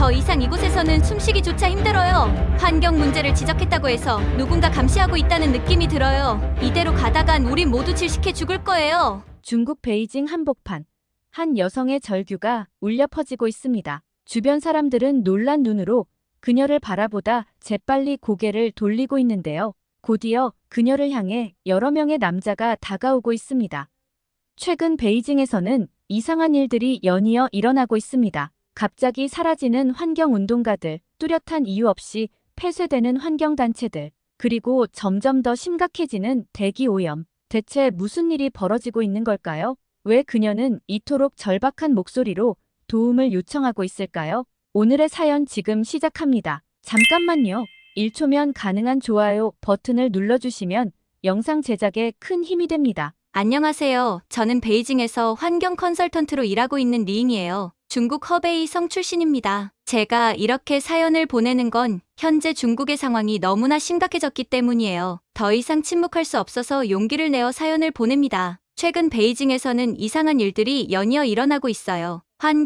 더 이상 이곳에서는 숨쉬기조차 힘들어요. 환경 문제를 지적했다고 해서 누군가 감시하고 있다는 느낌이 들어요. 이대로 가다간 우리 모두 질식해 죽을 거예요. 중국 베이징 한복판. 한 여성의 절규가 울려 퍼지고 있습니다. 주변 사람들은 놀란 눈으로 그녀를 바라보다 재빨리 고개를 돌리고 있는데요. 곧이어 그녀를 향해 여러 명의 남자가 다가오고 있습니다. 최근 베이징에서는 이상한 일들이 연이어 일어나고 있습니다. 갑자기 사라지는 환경운동가들, 뚜렷한 이유 없이 폐쇄되는 환경단체들, 그리고 점점 더 심각해지는 대기오염. 대체 무슨 일이 벌어지고 있는 걸까요? 왜 그녀는 이토록 절박한 목소리로 도움을 요청하고 있을까요? 오늘의 사연 지금 시작합니다. 잠깐만요. 1초면 가능한 좋아요 버튼을 눌러주시면 영상 제작에 큰 힘이 됩니다. 안녕하세요. 저는 베이징에서 환경 컨설턴트로 일하고 있는 리잉이에요. 중국 허베이 성 출신입니다. 제가 이렇게 사연을 보내는 건 현재 중국의 상황이 너무나 심각해졌기 때문이에요. 더 이상 침묵할 수 없어서 용기를 내어 사연을 보냅니다. 최근 베이징에서는 이상한 일들이 연이어 일어나고 있어요.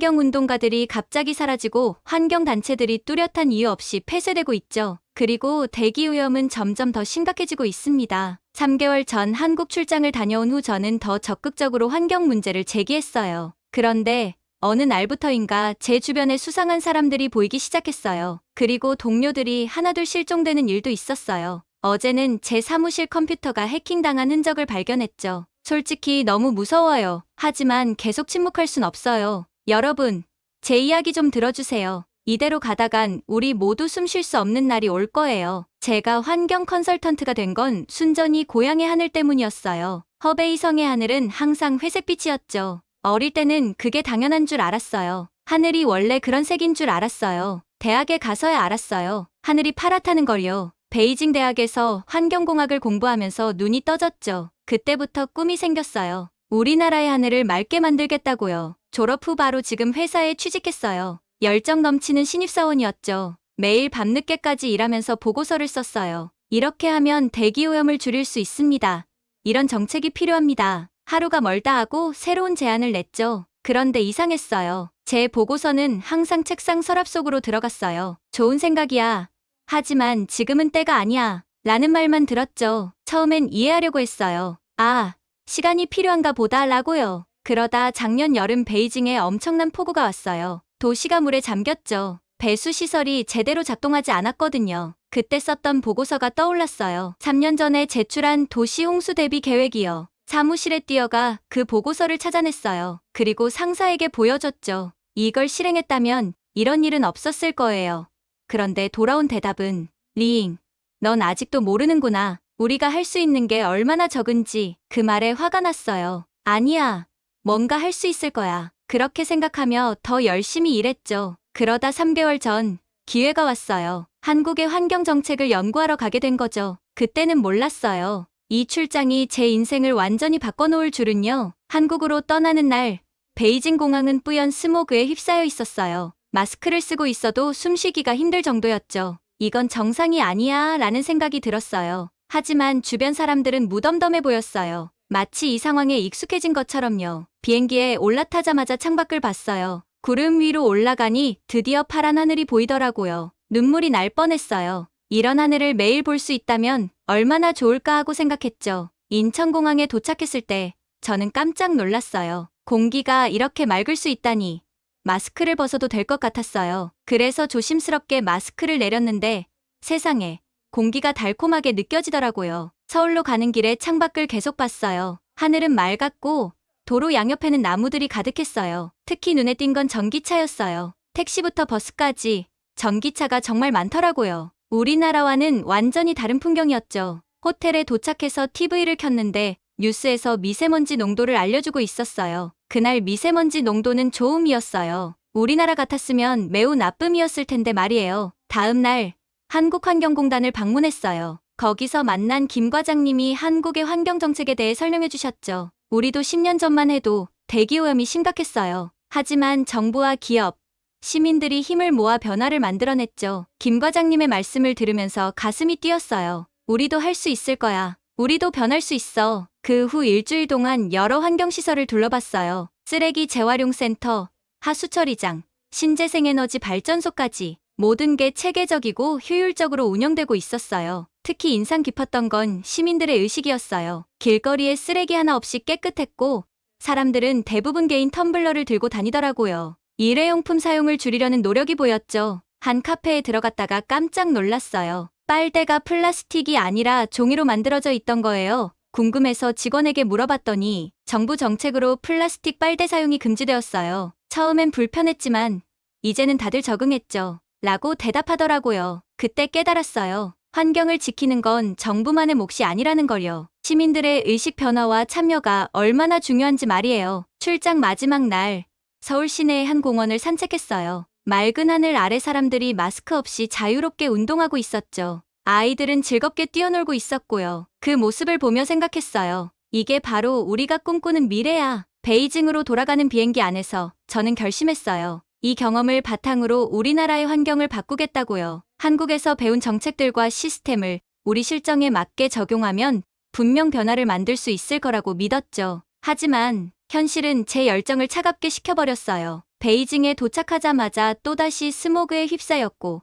환경운동가들이 갑자기 사라지고 환경단체들이 뚜렷한 이유 없이 폐쇄되고 있죠. 그리고 대기오염은 점점 더 심각해지고 있습니다. 3개월 전 한국 출장을 다녀온 후 저는 더 적극적으로 환경 문제를 제기했어요. 그런데 어느 날부터인가 제 주변에 수상한 사람들이 보이기 시작했어요. 그리고 동료들이 하나둘 실종되는 일도 있었어요. 어제는 제 사무실 컴퓨터가 해킹당한 흔적을 발견했죠. 솔직히 너무 무서워요. 하지만 계속 침묵할 순 없어요. 여러분, 제 이야기 좀 들어주세요. 이대로 가다간 우리 모두 숨 쉴 수 없는 날이 올 거예요. 제가 환경 컨설턴트가 된 건 순전히 고향의 하늘 때문이었어요. 허베이 성의 하늘은 항상 회색빛이었죠. 어릴 때는 그게 당연한 줄 알았어요. 하늘이 원래 그런 색인 줄 알았어요. 대학에 가서야 알았어요. 하늘이 파랗다는 걸요. 베이징 대학에서 환경공학을 공부하면서 눈이 떠졌죠. 그때부터 꿈이 생겼어요. 우리나라의 하늘을 맑게 만들겠다고요. 졸업 후 바로 지금 회사에 취직했어요. 열정 넘치는 신입사원이었죠. 매일 밤늦게까지 일하면서 보고서를 썼어요. 이렇게 하면 대기오염을 줄일 수 있습니다. 이런 정책이 필요합니다. 하루가 멀다 하고 새로운 제안을 냈죠. 그런데 이상했어요. 제 보고서는 항상 책상 서랍 속으로 들어갔어요. 좋은 생각이야. 하지만 지금은 때가 아니야. 라는 말만 들었죠. 처음엔 이해하려고 했어요. 아, 시간이 필요한가 보다 라고요. 그러다 작년 여름 베이징에 엄청난 폭우가 왔어요. 도시가 물에 잠겼죠. 배수 시설이 제대로 작동하지 않았거든요. 그때 썼던 보고서가 떠올랐어요. 3년 전에 제출한 도시 홍수 대비 계획이요. 사무실에 뛰어가 그 보고서를 찾아냈어요. 그리고 상사에게 보여줬죠. 이걸 실행했다면 이런 일은 없었을 거예요. 그런데 돌아온 대답은 리잉, 넌 아직도 모르는구나. 우리가 할 수 있는 게 얼마나 적은지. 그 말에 화가 났어요. 아니야. 뭔가 할 수 있을 거야. 그렇게 생각하며 더 열심히 일했죠. 그러다 3개월 전 기회가 왔어요. 한국의 환경 정책을 연구하러 가게 된 거죠. 그때는 몰랐어요. 이 출장이 제 인생을 완전히 바꿔놓을 줄은요. 한국으로 떠나는 날 베이징 공항은 뿌연 스모그에 휩싸여 있었어요. 마스크를 쓰고 있어도 숨쉬기가 힘들 정도였죠. 이건 정상이 아니야 라는 생각이 들었어요. 하지만 주변 사람들은 무덤덤해 보였어요. 마치 이 상황에 익숙해진 것처럼요. 비행기에 올라타자마자 창밖을 봤어요. 구름 위로 올라가니 드디어 파란 하늘이 보이더라고요. 눈물이 날 뻔했어요. 이런 하늘을 매일 볼 수 있다면 얼마나 좋을까 하고 생각했죠. 인천공항에 도착했을 때 저는 깜짝 놀랐어요. 공기가 이렇게 맑을 수 있다니. 마스크를 벗어도 될 것 같았어요. 그래서 조심스럽게 마스크를 내렸는데 세상에 공기가 달콤하게 느껴지더라고요. 서울로 가는 길에 창밖을 계속 봤어요. 하늘은 맑았고 도로 양옆에는 나무들이 가득했어요. 특히 눈에 띈 건 전기차였어요. 택시부터 버스까지 전기차가 정말 많더라고요. 우리나라와는 완전히 다른 풍경이었죠. 호텔에 도착해서 TV를 켰는데 뉴스에서 미세먼지 농도를 알려주고 있었어요. 그날 미세먼지 농도는 좋음이었어요. 우리나라 같았으면 매우 나쁨이었을 텐데 말이에요. 다음 날 한국환경공단을 방문했어요. 거기서 만난 김 과장님이 한국의 환경정책에 대해 설명해 주셨죠. 우리도 10년 전만 해도 대기오염이 심각했어요. 하지만 정부와 기업, 시민들이 힘을 모아 변화를 만들어냈죠. 김 과장님의 말씀을 들으면서 가슴이 뛰었어요. 우리도 할 수 있을 거야. 우리도 변할 수 있어. 그 후 일주일 동안 여러 환경시설을 둘러봤어요. 쓰레기 재활용 센터, 하수처리장, 신재생에너지 발전소까지 모든 게 체계적이고 효율적으로 운영되고 있었어요. 특히 인상 깊었던 건 시민들의 의식이었어요. 길거리에 쓰레기 하나 없이 깨끗했고 사람들은 대부분 개인 텀블러를 들고 다니더라고요. 일회용품 사용을 줄이려는 노력이 보였죠. 한 카페에 들어갔다가 깜짝 놀랐어요. 빨대가 플라스틱이 아니라 종이로 만들어져 있던 거예요. 궁금해서 직원에게 물어봤더니 정부 정책으로 플라스틱 빨대 사용이 금지되었어요. 처음엔 불편했지만 이제는 다들 적응했죠. 라고 대답하더라고요. 그때 깨달았어요. 환경을 지키는 건 정부만의 몫이 아니라는 걸요. 시민들의 의식 변화와 참여가 얼마나 중요한지 말이에요. 출장 마지막 날 서울 시내의 한 공원을 산책했어요. 맑은 하늘 아래 사람들이 마스크 없이 자유롭게 운동하고 있었죠. 아이들은 즐겁게 뛰어놀고 있었고요. 그 모습을 보며 생각했어요. 이게 바로 우리가 꿈꾸는 미래야. 베이징으로 돌아가는 비행기 안에서 저는 결심했어요. 이 경험을 바탕으로 우리나라의 환경을 바꾸겠다고요. 한국에서 배운 정책들과 시스템을 우리 실정에 맞게 적용하면 분명 변화를 만들 수 있을 거라고 믿었죠. 하지만 현실은 제 열정을 차갑게 식혀버렸어요. 베이징에 도착하자마자 또다시 스모그에 휩싸였고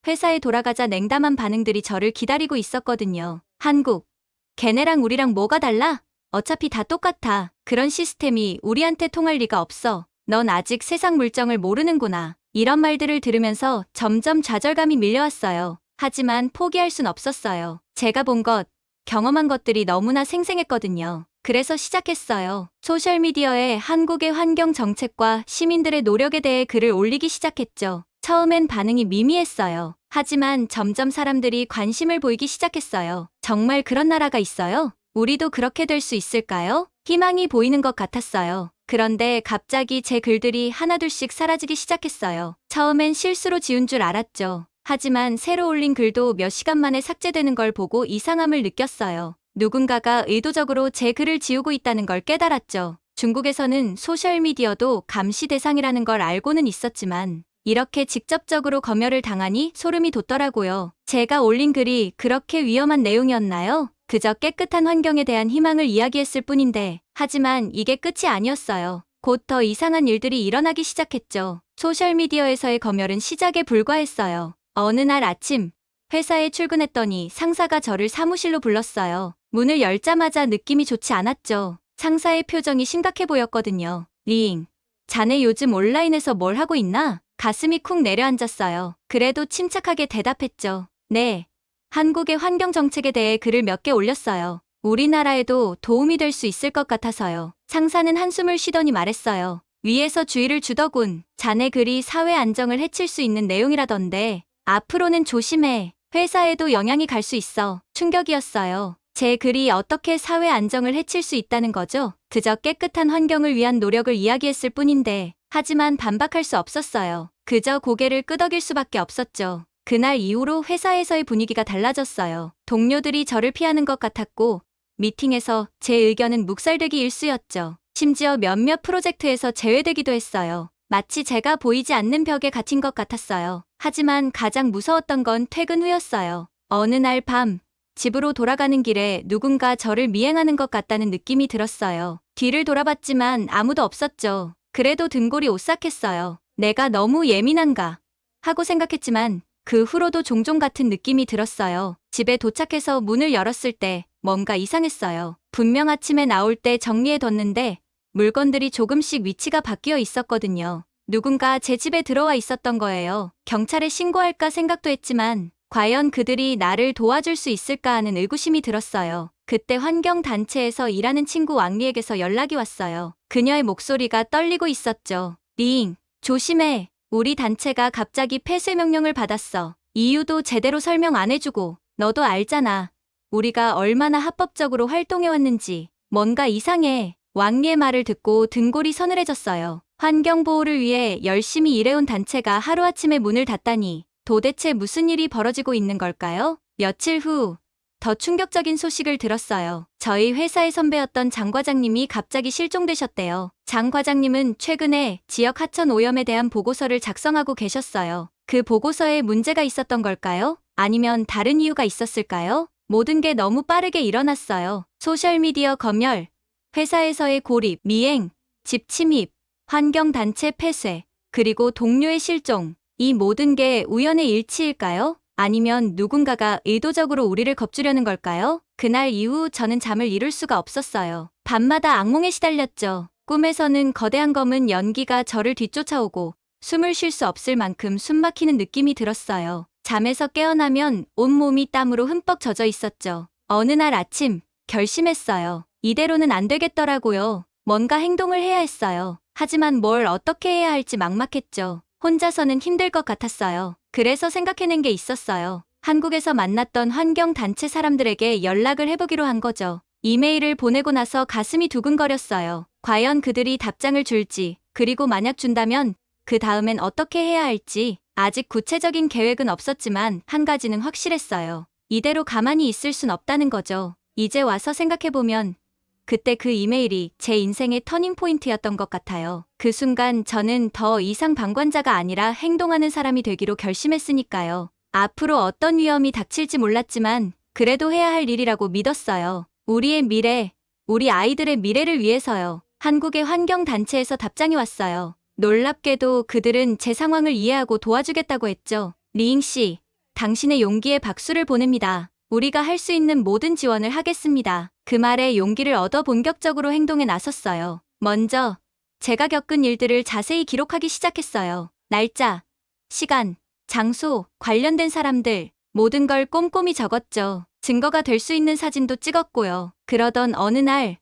회사에 돌아가자 냉담한 반응들이 저를 기다리고 있었거든요. 한국, 걔네랑 우리랑 뭐가 달라? 어차피 다 똑같아. 그런 시스템이 우리한테 통할 리가 없어. 넌 아직 세상 물정을 모르는구나. 이런 말들을 들으면서 점점 좌절감이 밀려왔어요. 하지만 포기할 순 없었어요. 제가 본 것, 경험한 것들이 너무나 생생했거든요. 그래서 시작했어요. 소셜미디어에 한국의 환경 정책과 시민들의 노력에 대해 글을 올리기 시작했죠. 처음엔 반응이 미미했어요. 하지만 점점 사람들이 관심을 보이기 시작했어요. 정말 그런 나라가 있어요? 우리도 그렇게 될 수 있을까요? 희망이 보이는 것 같았어요. 그런데 갑자기 제 글들이 하나둘씩 사라지기 시작했어요. 처음엔 실수로 지운 줄 알았죠. 하지만 새로 올린 글도 몇 시간 만에 삭제되는 걸 보고 이상함을 느꼈어요. 누군가가 의도적으로 제 글을 지우고 있다는 걸 깨달았죠. 중국에서는 소셜미디어도 감시 대상이라는 걸 알고는 있었지만 이렇게 직접적으로 검열을 당하니 소름이 돋더라고요. 제가 올린 글이 그렇게 위험한 내용이었나요? 그저 깨끗한 환경에 대한 희망을 이야기했을 뿐인데, 하지만 이게 끝이 아니었어요. 곧 더 이상한 일들이 일어나기 시작했죠. 소셜미디어에서의 검열은 시작에 불과했어요. 어느 날 아침, 회사에 출근했더니 상사가 저를 사무실로 불렀어요. 문을 열자마자 느낌이 좋지 않았죠. 상사의 표정이 심각해 보였거든요. 리잉, 자네 요즘 온라인에서 뭘 하고 있나? 가슴이 쿵 내려앉았어요. 그래도 침착하게 대답했죠. 네. 한국의 환경 정책에 대해 글을 몇 개 올렸어요. 우리나라에도 도움이 될 수 있을 것 같아서요. 상사는 한숨을 쉬더니 말했어요. 위에서 주의를 주더군. 자네 글이 사회 안정을 해칠 수 있는 내용이라던데 앞으로는 조심해. 회사에도 영향이 갈 수 있어. 충격이었어요. 제 글이 어떻게 사회 안정을 해칠 수 있다는 거죠? 그저 깨끗한 환경을 위한 노력을 이야기했을 뿐인데, 하지만 반박할 수 없었어요. 그저 고개를 끄덕일 수밖에 없었죠. 그날 이후로 회사에서의 분위기가 달라졌어요. 동료들이 저를 피하는 것 같았고, 미팅에서 제 의견은 묵살되기 일쑤였죠. 심지어 몇몇 프로젝트에서 제외되기도 했어요. 마치 제가 보이지 않는 벽에 갇힌 것 같았어요. 하지만 가장 무서웠던 건 퇴근 후였어요. 어느 날 밤, 집으로 돌아가는 길에 누군가 저를 미행하는 것 같다는 느낌이 들었어요. 뒤를 돌아봤지만 아무도 없었죠. 그래도 등골이 오싹했어요. 내가 너무 예민한가 하고 생각했지만 그 후로도 종종 같은 느낌이 들었어요. 집에 도착해서 문을 열었을 때 뭔가 이상했어요. 분명 아침에 나올 때 정리해뒀는데 물건들이 조금씩 위치가 바뀌어 있었거든요. 누군가 제 집에 들어와 있었던 거예요. 경찰에 신고할까 생각도 했지만 과연 그들이 나를 도와줄 수 있을까 하는 의구심이 들었어요. 그때 환경단체에서 일하는 친구 왕리에게서 연락이 왔어요. 그녀의 목소리가 떨리고 있었죠. 링, 조심해. 우리 단체가 갑자기 폐쇄 명령을 받았어. 이유도 제대로 설명 안 해주고. 너도 알잖아. 우리가 얼마나 합법적으로 활동해왔는지. 뭔가 이상해. 왕리의 말을 듣고 등골이 서늘해졌어요. 환경보호를 위해 열심히 일해온 단체가 하루아침에 문을 닫다니 도대체 무슨 일이 벌어지고 있는 걸까요? 며칠 후 더 충격적인 소식을 들었어요. 저희 회사의 선배였던 장 과장님이 갑자기 실종되셨대요. 장 과장님은 최근에 지역 하천 오염에 대한 보고서를 작성하고 계셨어요. 그 보고서에 문제가 있었던 걸까요? 아니면 다른 이유가 있었을까요? 모든 게 너무 빠르게 일어났어요. 소셜미디어 검열, 회사에서의 고립, 미행, 집 침입, 환경단체 폐쇄. 그리고 동료의 실종. 이 모든 게 우연의 일치일까요? 아니면 누군가가 의도적으로 우리를 겁주려는 걸까요? 그날 이후 저는 잠을 이룰 수가 없었어요. 밤마다 악몽에 시달렸죠. 꿈에서는 거대한 검은 연기가 저를 뒤쫓아오고 숨을 쉴 수 없을 만큼 숨막히는 느낌이 들었어요. 잠에서 깨어나면 온몸이 땀으로 흠뻑 젖어 있었죠. 어느 날 아침 결심했어요. 이대로는 안 되겠더라고요. 뭔가 행동을 해야 했어요. 하지만 뭘 어떻게 해야 할지 막막했죠. 혼자서는 힘들 것 같았어요. 그래서 생각해낸 게 있었어요. 한국에서 만났던 환경단체 사람들에게 연락을 해보기로 한 거죠. 이메일을 보내고 나서 가슴이 두근거렸어요. 과연 그들이 답장을 줄지, 그리고 만약 준다면 그 다음엔 어떻게 해야 할지. 아직 구체적인 계획은 없었지만 한 가지는 확실했어요. 이대로 가만히 있을 순 없다는 거죠. 이제 와서 생각해보면 그때 그 이메일이 제 인생의 터닝포인트였던 것 같아요. 그 순간 저는 더 이상 방관자가 아니라 행동하는 사람이 되기로 결심했으니까요. 앞으로 어떤 위험이 닥칠지 몰랐지만 그래도 해야 할 일이라고 믿었어요. 우리의 미래, 우리 아이들의 미래를 위해서요. 한국의 환경단체에서 답장이 왔어요. 놀랍게도 그들은 제 상황을 이해하고 도와주겠다고 했죠. 리잉 씨, 당신의 용기에 박수를 보냅니다. 우리가 할 수 있는 모든 지원을 하겠습니다. 그 말에 용기를 얻어 본격적으로 행동에 나섰어요. 먼저 제가 겪은 일들을 자세히 기록하기 시작했어요. 날짜, 시간, 장소, 관련된 사람들, 모든 걸 꼼꼼히 적었죠. 증거가 될 수 있는 사진도 찍었고요. 그러던 어느 날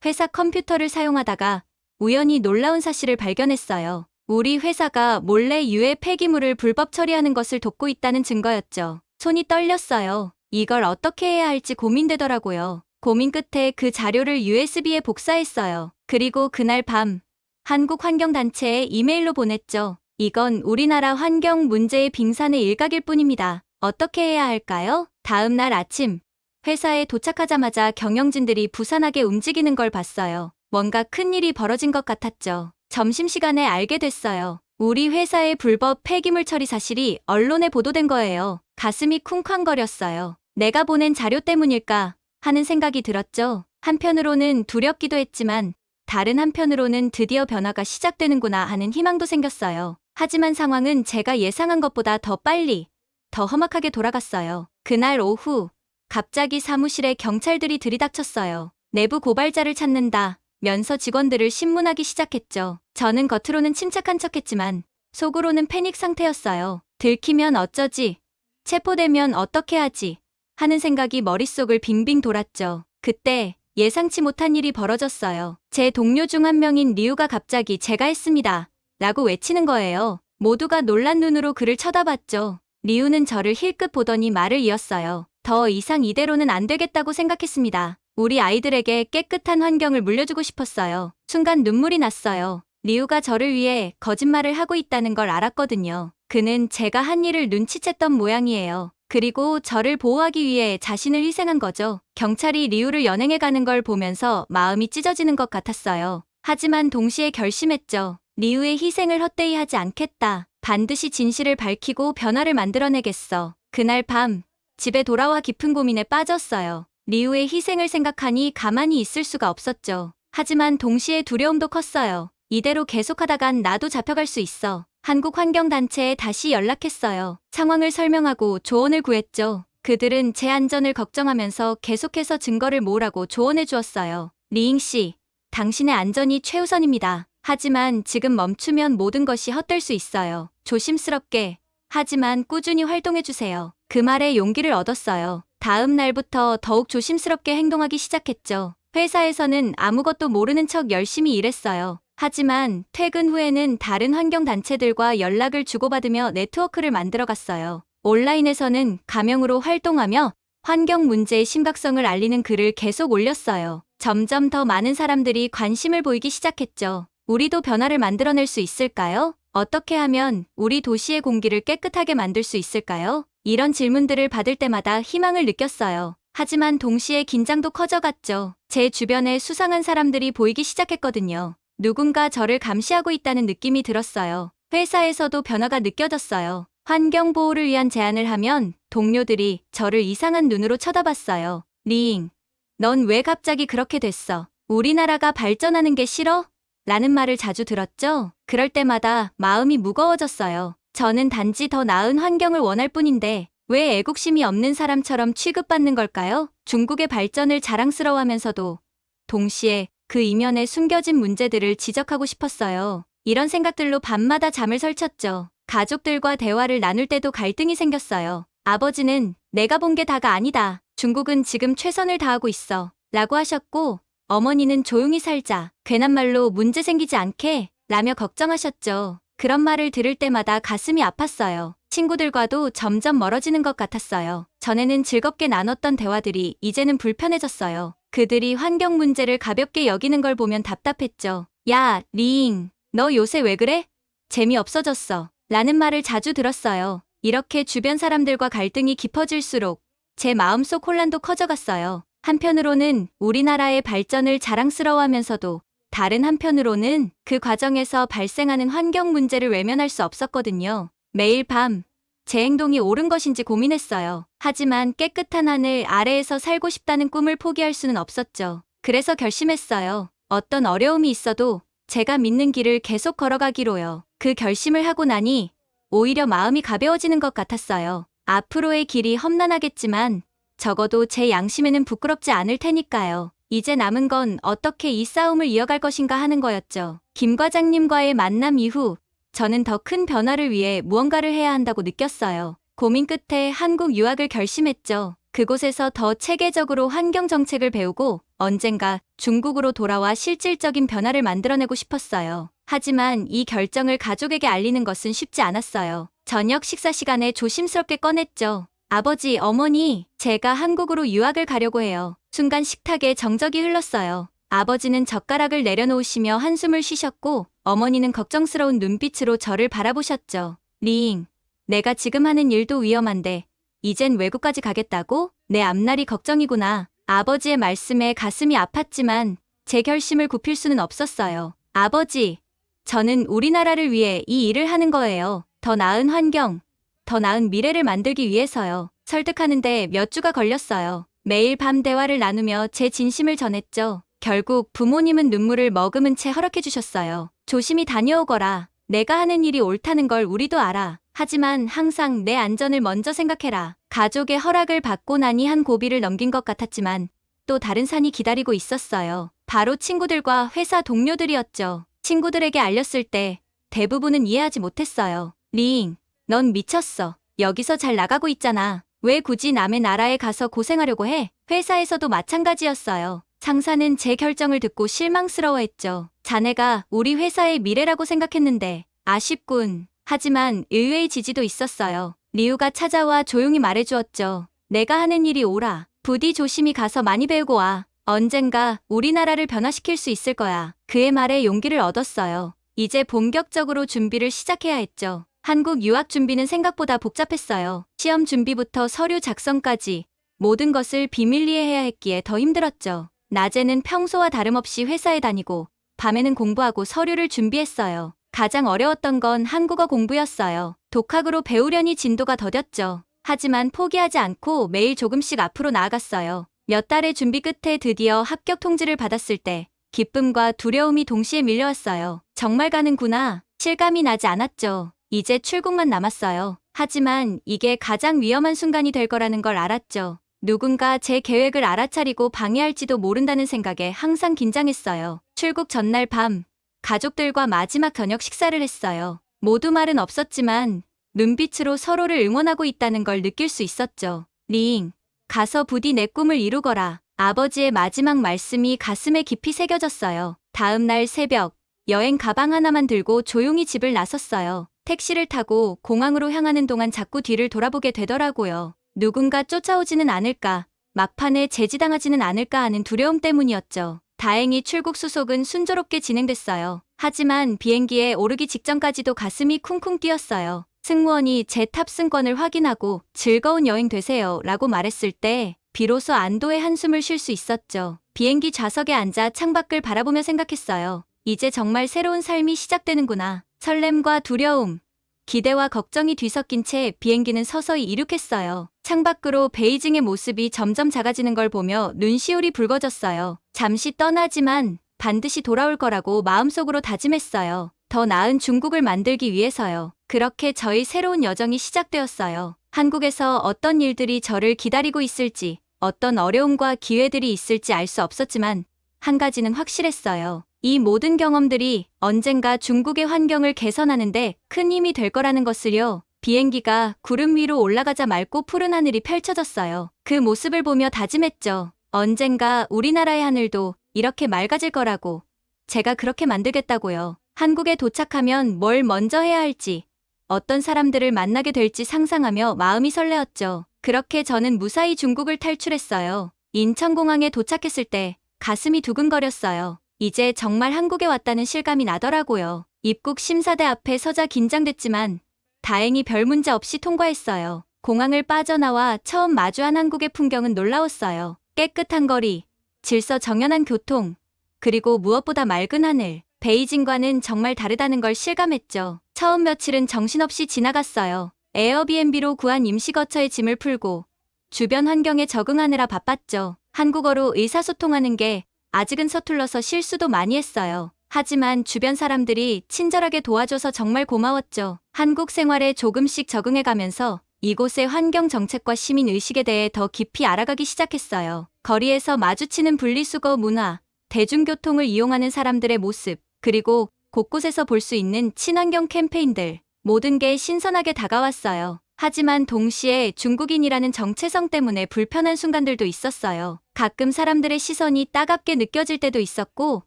회사 컴퓨터를 사용하다가 우연히 놀라운 사실을 발견했어요. 우리 회사가 몰래 유해 폐기물을 불법 처리하는 것을 돕고 있다는 증거였죠. 손이 떨렸어요. 이걸 어떻게 해야 할지 고민되더라고요. 고민 끝에 그 자료를 USB에 복사했어요. 그리고 그날 밤 한국환경단체에 이메일로 보냈죠. 이건 우리나라 환경 문제의 빙산의 일각일 뿐입니다. 어떻게 해야 할까요? 다음 날 아침 회사에 도착하자마자 경영진들이 부산하게 움직이는 걸 봤어요. 뭔가 큰일이 벌어진 것 같았죠. 점심시간에 알게 됐어요. 우리 회사의 불법 폐기물 처리 사실이 언론에 보도된 거예요. 가슴이 쿵쾅거렸어요. 내가 보낸 자료 때문일까 하는 생각이 들었죠. 한편으로는 두렵기도 했지만 다른 한편으로는 드디어 변화가 시작되는구나 하는 희망도 생겼어요. 하지만 상황은 제가 예상한 것보다 더 빨리, 더 험악하게 돌아갔어요. 그날 오후 갑자기 사무실에 경찰들이 들이닥쳤어요. 내부 고발자를 찾는다 면서 직원들을 신문하기 시작했죠. 저는 겉으로는 침착한 척했지만 속으로는 패닉 상태였어요. 들키면 어쩌지? 체포되면 어떻게 하지? 하는 생각이 머릿속을 빙빙 돌았죠. 그때 예상치 못한 일이 벌어졌어요. 제 동료 중 한 명인 리우가 갑자기 제가 했습니다. 라고 외치는 거예요. 모두가 놀란 눈으로 그를 쳐다봤죠. 리우는 저를 힐끗 보더니 말을 이었어요. 더 이상 이대로는 안 되겠다고 생각했습니다. 우리 아이들에게 깨끗한 환경을 물려주고 싶었어요. 순간 눈물이 났어요. 리우가 저를 위해 거짓말을 하고 있다는 걸 알았거든요. 그는 제가 한 일을 눈치챘던 모양이에요. 그리고 저를 보호하기 위해 자신을 희생한 거죠. 경찰이 리우를 연행해 가는 걸 보면서 마음이 찢어지는 것 같았어요. 하지만 동시에 결심했죠. 리우의 희생을 헛되이 하지 않겠다. 반드시 진실을 밝히고 변화를 만들어내겠어. 그날 밤 집에 돌아와 깊은 고민에 빠졌어요. 리우의 희생을 생각하니 가만히 있을 수가 없었죠. 하지만 동시에 두려움도 컸어요. 이대로 계속하다간 나도 잡혀갈 수 있어. 한국환경단체에 다시 연락했어요. 상황을 설명하고 조언을 구했죠. 그들은 제 안전을 걱정하면서 계속해서 증거를 모으라고 조언해 주었어요. 리잉 씨, 당신의 안전이 최우선입니다. 하지만 지금 멈추면 모든 것이 헛될 수 있어요. 조심스럽게, 하지만 꾸준히 활동해 주세요. 그 말에 용기를 얻었어요. 다음 날부터 더욱 조심스럽게 행동하기 시작했죠. 회사에서는 아무것도 모르는 척 열심히 일했어요. 하지만 퇴근 후에는 다른 환경단체들과 연락을 주고받으며 네트워크를 만들어갔어요. 온라인에서는 가명으로 활동하며 환경 문제의 심각성을 알리는 글을 계속 올렸어요. 점점 더 많은 사람들이 관심을 보이기 시작했죠. 우리도 변화를 만들어낼 수 있을까요? 어떻게 하면 우리 도시의 공기를 깨끗하게 만들 수 있을까요? 이런 질문들을 받을 때마다 희망을 느꼈어요. 하지만 동시에 긴장도 커져갔죠. 제 주변에 수상한 사람들이 보이기 시작했거든요. 누군가 저를 감시하고 있다는 느낌이 들었어요. 회사에서도 변화가 느껴졌어요. 환경 보호를 위한 제안을 하면 동료들이 저를 이상한 눈으로 쳐다봤어요. 리잉, 넌 왜 갑자기 그렇게 됐어? 우리나라가 발전하는 게 싫어? 라는 말을 자주 들었죠. 그럴 때마다 마음이 무거워졌어요. 저는 단지 더 나은 환경을 원할 뿐인데 왜 애국심이 없는 사람처럼 취급받는 걸까요? 중국의 발전을 자랑스러워하면서도 동시에 그 이면에 숨겨진 문제들을 지적하고 싶었어요. 이런 생각들로 밤마다 잠을 설쳤죠. 가족들과 대화를 나눌 때도 갈등이 생겼어요. 아버지는 내가 본 게 다가 아니다. 중국은 지금 최선을 다하고 있어. 라고 하셨고, 어머니는 조용히 살자. 괜한 말로 문제 생기지 않게 라며 걱정하셨죠. 그런 말을 들을 때마다 가슴이 아팠어요. 친구들과도 점점 멀어지는 것 같았어요. 전에는 즐겁게 나눴던 대화들이 이제는 불편해졌어요. 그들이 환경 문제를 가볍게 여기는 걸 보면 답답했죠. 야, 리잉, 너 요새 왜 그래? 재미없어졌어. 라는 말을 자주 들었어요. 이렇게 주변 사람들과 갈등이 깊어질수록 제 마음속 혼란도 커져갔어요. 한편으로는 우리나라의 발전을 자랑스러워하면서도 다른 한편으로는 그 과정에서 발생하는 환경 문제를 외면할 수 없었거든요. 매일 밤 제 행동이 옳은 것인지 고민했어요. 하지만 깨끗한 하늘 아래에서 살고 싶다는 꿈을 포기할 수는 없었죠. 그래서 결심했어요. 어떤 어려움이 있어도 제가 믿는 길을 계속 걸어가기로요. 그 결심을 하고 나니 오히려 마음이 가벼워지는 것 같았어요. 앞으로의 길이 험난하겠지만 적어도 제 양심에는 부끄럽지 않을 테니까요. 이제 남은 건 어떻게 이 싸움을 이어갈 것인가 하는 거였죠. 김 과장님과의 만남 이후 저는 더 큰 변화를 위해 무언가를 해야 한다고 느꼈어요. 고민 끝에 한국 유학을 결심했죠. 그곳에서 더 체계적으로 환경 정책을 배우고 언젠가 중국으로 돌아와 실질적인 변화를 만들어내고 싶었어요. 하지만 이 결정을 가족에게 알리는 것은 쉽지 않았어요. 저녁 식사 시간에 조심스럽게 꺼냈죠. 아버지, 어머니, 제가 한국으로 유학을 가려고 해요. 순간 식탁에 정적이 흘렀어요. 아버지는 젓가락을 내려놓으시며 한숨을 쉬셨고 어머니는 걱정스러운 눈빛으로 저를 바라보셨죠. 리잉, 내가 지금 하는 일도 위험한데 이젠 외국까지 가겠다고? 내 앞날이 걱정이구나. 아버지의 말씀에 가슴이 아팠지만 제 결심을 굽힐 수는 없었어요. 아버지, 저는 우리나라를 위해 이 일을 하는 거예요. 더 나은 환경, 더 나은 미래를 만들기 위해서요. 설득하는데 몇 주가 걸렸어요. 매일 밤 대화를 나누며 제 진심을 전했죠. 결국 부모님은 눈물을 머금은 채 허락해 주셨어요. 조심히 다녀오거라. 내가 하는 일이 옳다는 걸 우리도 알아. 하지만 항상 내 안전을 먼저 생각해라. 가족의 허락을 받고 나니 한 고비를 넘긴 것 같았지만 또 다른 산이 기다리고 있었어요. 바로 친구들과 회사 동료들이었죠. 친구들에게 알렸을 때 대부분은 이해하지 못했어요. 리잉, 넌 미쳤어. 여기서 잘 나가고 있잖아. 왜 굳이 남의 나라에 가서 고생하려고 해? 회사에서도 마찬가지였어요. 상사는 제 결정을 듣고 실망스러워했죠. 자네가 우리 회사의 미래라고 생각했는데 아쉽군. 하지만 의외의 지지도 있었어요. 리우가 찾아와 조용히 말해주었죠. 내가 하는 일이 옳아. 부디 조심히 가서 많이 배우고 와. 언젠가 우리나라를 변화시킬 수 있을 거야. 그의 말에 용기를 얻었어요. 이제 본격적으로 준비를 시작해야 했죠. 한국 유학 준비는 생각보다 복잡했어요. 시험 준비부터 서류 작성까지 모든 것을 비밀리에 해야 했기에 더 힘들었죠. 낮에는 평소와 다름없이 회사에 다니고 밤에는 공부하고 서류를 준비했어요. 가장 어려웠던 건 한국어 공부였어요. 독학으로 배우려니 진도가 더뎠죠. 하지만 포기하지 않고 매일 조금씩 앞으로 나아갔어요. 몇 달의 준비 끝에 드디어 합격 통지를 받았을 때 기쁨과 두려움이 동시에 밀려왔어요. 정말 가는구나. 실감이 나지 않았죠. 이제 출국만 남았어요. 하지만 이게 가장 위험한 순간이 될 거라는 걸 알았죠. 누군가 제 계획을 알아차리고 방해할지도 모른다는 생각에 항상 긴장했어요. 출국 전날 밤, 가족들과 마지막 저녁 식사를 했어요. 모두 말은 없었지만 눈빛으로 서로를 응원하고 있다는 걸 느낄 수 있었죠. 리잉, 가서 부디 내 꿈을 이루거라. 아버지의 마지막 말씀이 가슴에 깊이 새겨졌어요. 다음 날 새벽, 여행 가방 하나만 들고 조용히 집을 나섰어요. 택시를 타고 공항으로 향하는 동안 자꾸 뒤를 돌아보게 되더라고요. 누군가 쫓아오지는 않을까, 막판에 제지당하지는 않을까 하는 두려움 때문이었죠. 다행히 출국 수속은 순조롭게 진행됐어요. 하지만 비행기에 오르기 직전까지도 가슴이 쿵쿵 뛰었어요. 승무원이 제 탑승권을 확인하고 즐거운 여행 되세요 라고 말했을 때 비로소 안도의 한숨을 쉴 수 있었죠. 비행기 좌석에 앉아 창밖을 바라보며 생각했어요. 이제 정말 새로운 삶이 시작되는구나. 설렘과 두려움, 기대와 걱정이 뒤섞인 채 비행기는 서서히 이륙했어요. 창밖으로 베이징의 모습이 점점 작아지는 걸 보며 눈시울이 붉어졌어요. 잠시 떠나지만 반드시 돌아올 거라고 마음속으로 다짐했어요. 더 나은 중국을 만들기 위해서요. 그렇게 저희 새로운 여정이 시작되었어요. 한국에서 어떤 일들이 저를 기다리고 있을지, 어떤 어려움과 기회들이 있을지 알 수 없었지만 한 가지는 확실했어요. 이 모든 경험들이 언젠가 중국의 환경을 개선하는데 큰 힘이 될 거라는 것을요. 비행기가 구름 위로 올라가자 맑고 푸른 하늘이 펼쳐졌어요. 그 모습을 보며 다짐했죠. 언젠가 우리나라의 하늘도 이렇게 맑아질 거라고. 제가 그렇게 만들겠다고요. 한국에 도착하면 뭘 먼저 해야 할지, 어떤 사람들을 만나게 될지 상상하며 마음이 설레었죠. 그렇게 저는 무사히 중국을 탈출했어요. 인천공항에 도착했을 때 가슴이 두근거렸어요. 이제 정말 한국에 왔다는 실감이 나더라고요. 입국 심사대 앞에 서자 긴장됐지만 다행히 별 문제 없이 통과했어요. 공항을 빠져나와 처음 마주한 한국의 풍경은 놀라웠어요. 깨끗한 거리, 질서 정연한 교통, 그리고 무엇보다 맑은 하늘. 베이징과는 정말 다르다는 걸 실감했죠. 처음 며칠은 정신없이 지나갔어요. 에어비앤비로 구한 임시거처에 짐을 풀고 주변 환경에 적응하느라 바빴죠. 한국어로 의사소통하는 게 아직은 서툴러서 실수도 많이 했어요. 하지만 주변 사람들이 친절하게 도와줘서 정말 고마웠죠. 한국 생활에 조금씩 적응해가면서 이곳의 환경 정책과 시민 의식에 대해 더 깊이 알아가기 시작했어요. 거리에서 마주치는 분리수거 문화, 대중교통을 이용하는 사람들의 모습, 그리고 곳곳에서 볼 수 있는 친환경 캠페인들, 모든 게 신선하게 다가왔어요. 하지만 동시에 중국인이라는 정체성 때문에 불편한 순간들도 있었어요. 가끔 사람들의 시선이 따갑게 느껴질 때도 있었고,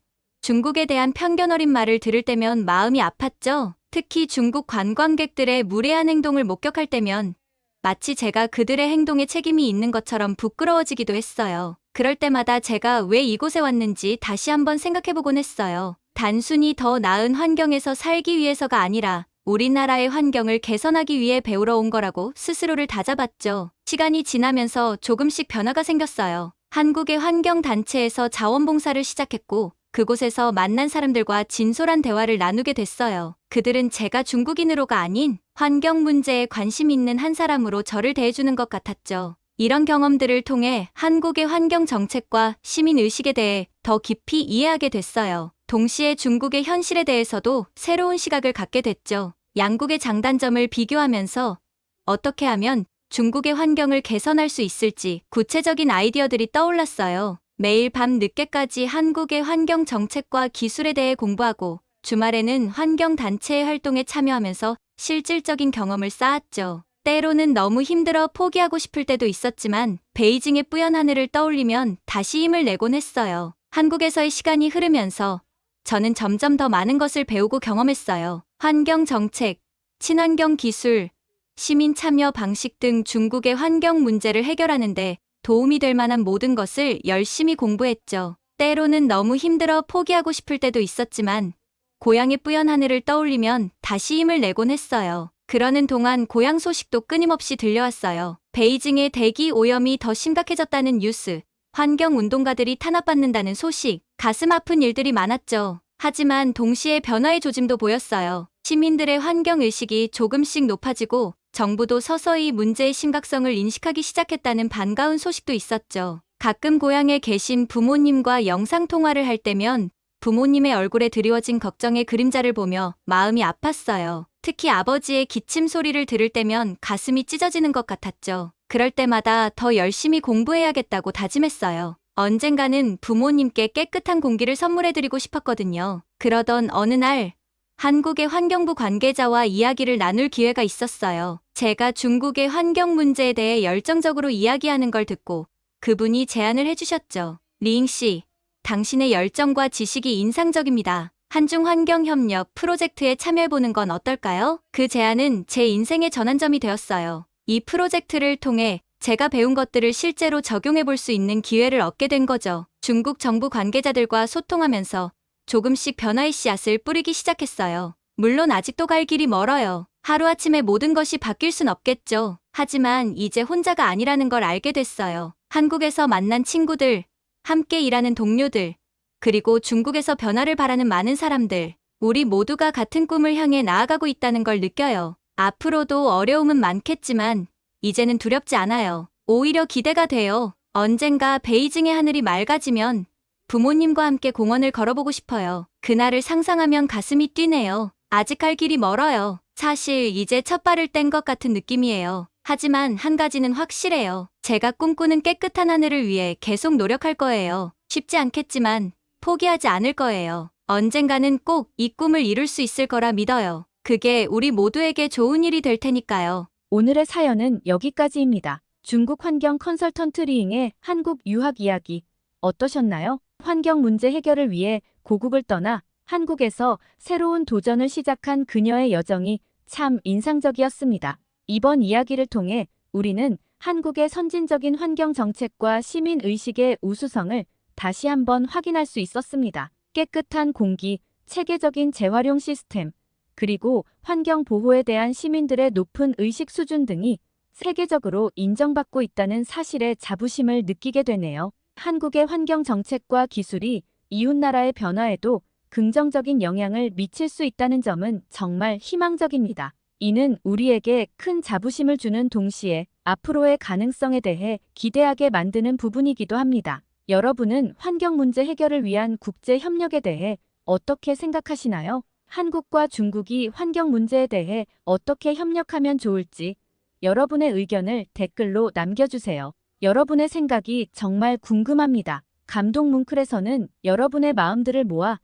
중국에 대한 편견 어린 말을 들을 때면 마음이 아팠죠. 특히 중국 관광객들의 무례한 행동을 목격할 때면 마치 제가 그들의 행동에 책임이 있는 것처럼 부끄러워지기도 했어요. 그럴 때마다 제가 왜 이곳에 왔는지 다시 한번 생각해보곤 했어요. 단순히 더 나은 환경에서 살기 위해서가 아니라 우리나라의 환경을 개선하기 위해 배우러 온 거라고 스스로를 다잡았죠. 시간이 지나면서 조금씩 변화가 생겼어요. 한국의 환경단체에서 자원봉사를 시작했고 그곳에서 만난 사람들과 진솔한 대화를 나누게 됐어요. 그들은 제가 중국인으로가 아닌 환경 문제에 관심 있는 한 사람으로 저를 대해주는 것 같았죠. 이런 경험들을 통해 한국의 환경 정책과 시민 의식에 대해 더 깊이 이해하게 됐어요. 동시에 중국의 현실에 대해서도 새로운 시각을 갖게 됐죠. 양국의 장단점을 비교하면서 어떻게 하면 중국의 환경을 개선할 수 있을지 구체적인 아이디어들이 떠올랐어요. 매일 밤 늦게까지 한국의 환경 정책과 기술에 대해 공부하고 주말에는 환경단체의 활동에 참여하면서 실질적인 경험을 쌓았죠. 때로는 너무 힘들어 포기하고 싶을 때도 있었지만 베이징의 뿌연 하늘을 떠올리면 다시 힘을 내곤 했어요. 한국에서의 시간이 흐르면서 저는 점점 더 많은 것을 배우고 경험했어요. 환경 정책, 친환경 기술, 시민 참여 방식 등 중국의 환경 문제를 해결하는데 도움이 될 만한 모든 것을 열심히 공부했죠. 때로는 너무 힘들어 포기하고 싶을 때도 있었지만 고향의 뿌연 하늘을 떠올리면 다시 힘을 내곤 했어요. 그러는 동안 고향 소식도 끊임없이 들려왔어요. 베이징의 대기 오염이 더 심각해졌다는 뉴스, 환경운동가들이 탄압받는다는 소식, 가슴 아픈 일들이 많았죠. 하지만 동시에 변화의 조짐도 보였어요. 시민들의 환경의식이 조금씩 높아지고 정부도 서서히 문제의 심각성을 인식하기 시작했다는 반가운 소식도 있었죠. 가끔 고향에 계신 부모님과 영상통화를 할 때면 부모님의 얼굴에 드리워진 걱정의 그림자를 보며 마음이 아팠어요. 특히 아버지의 기침 소리를 들을 때면 가슴이 찢어지는 것 같았죠. 그럴 때마다 더 열심히 공부해야겠다고 다짐했어요. 언젠가는 부모님께 깨끗한 공기를 선물해드리고 싶었거든요. 그러던 어느 날 한국의 환경부 관계자와 이야기를 나눌 기회가 있었어요. 제가 중국의 환경 문제에 대해 열정적으로 이야기하는 걸 듣고 그분이 제안을 해주셨죠. 리잉 씨, 당신의 열정과 지식이 인상적입니다. 한중 환경협력 프로젝트에 참여해보는 건 어떨까요? 그 제안은 제 인생의 전환점이 되었어요. 이 프로젝트를 통해 제가 배운 것들을 실제로 적용해볼 수 있는 기회를 얻게 된 거죠. 중국 정부 관계자들과 소통하면서 조금씩 변화의 씨앗을 뿌리기 시작했어요. 물론 아직도 갈 길이 멀어요. 하루아침에 모든 것이 바뀔 순 없겠죠. 하지만 이제 혼자가 아니라는 걸 알게 됐어요. 한국에서 만난 친구들, 함께 일하는 동료들, 그리고 중국에서 변화를 바라는 많은 사람들, 우리 모두가 같은 꿈을 향해 나아가고 있다는 걸 느껴요. 앞으로도 어려움은 많겠지만 이제는 두렵지 않아요. 오히려 기대가 돼요. 언젠가 베이징의 하늘이 맑아지면 부모님과 함께 공원을 걸어보고 싶어요. 그날을 상상하면 가슴이 뛰네요. 아직 갈 길이 멀어요. 사실 이제 첫 발을 뗀 것 같은 느낌이에요. 하지만 한 가지는 확실해요. 제가 꿈꾸는 깨끗한 하늘을 위해 계속 노력할 거예요. 쉽지 않겠지만 포기하지 않을 거예요. 언젠가는 꼭 이 꿈을 이룰 수 있을 거라 믿어요. 그게 우리 모두에게 좋은 일이 될 테니까요. 오늘의 사연은 여기까지입니다. 중국 환경 컨설턴트 리잉의 한국 유학 이야기 어떠셨나요? 환경 문제 해결을 위해 고국을 떠나 한국에서 새로운 도전을 시작한 그녀의 여정이 참 인상적이었습니다. 이번 이야기를 통해 우리는 한국의 선진적인 환경 정책과 시민 의식의 우수성을 다시 한번 확인할 수 있었습니다. 깨끗한 공기, 체계적인 재활용 시스템, 그리고 환경 보호에 대한 시민들의 높은 의식 수준 등이 세계적으로 인정받고 있다는 사실에 자부심을 느끼게 되네요. 한국의 환경 정책과 기술이 이웃나라의 변화에도 긍정적인 영향을 미칠 수 있다는 점은 정말 희망적입니다. 이는 우리에게 큰 자부심을 주는 동시에 앞으로의 가능성에 대해 기대하게 만드는 부분이기도 합니다. 여러분은 환경 문제 해결을 위한 국제 협력에 대해 어떻게 생각하시나요? 한국과 중국이 환경 문제에 대해 어떻게 협력하면 좋을지 여러분의 의견을 댓글로 남겨주세요. 여러분의 생각이 정말 궁금합니다. 감동 뭉클에서는 여러분의 마음들을 모아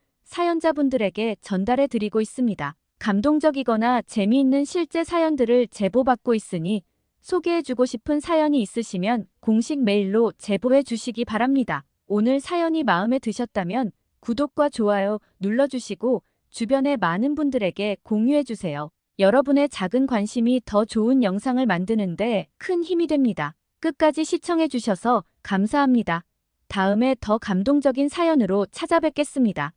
사연자분들에게 전달해 드리고 있습니다. 감동적이거나 재미있는 실제 사연들을 제보받고 있으니 소개해주고 싶은 사연이 있으시면 공식 메일로 제보해 주시기 바랍니다. 오늘 사연이 마음에 드셨다면 구독과 좋아요 눌러주시고 주변의 많은 분들에게 공유해주세요. 여러분의 작은 관심이 더 좋은 영상을 만드는데 큰 힘이 됩니다. 끝까지 시청해주셔서 감사합니다. 다음에 더 감동적인 사연으로 찾아뵙겠습니다.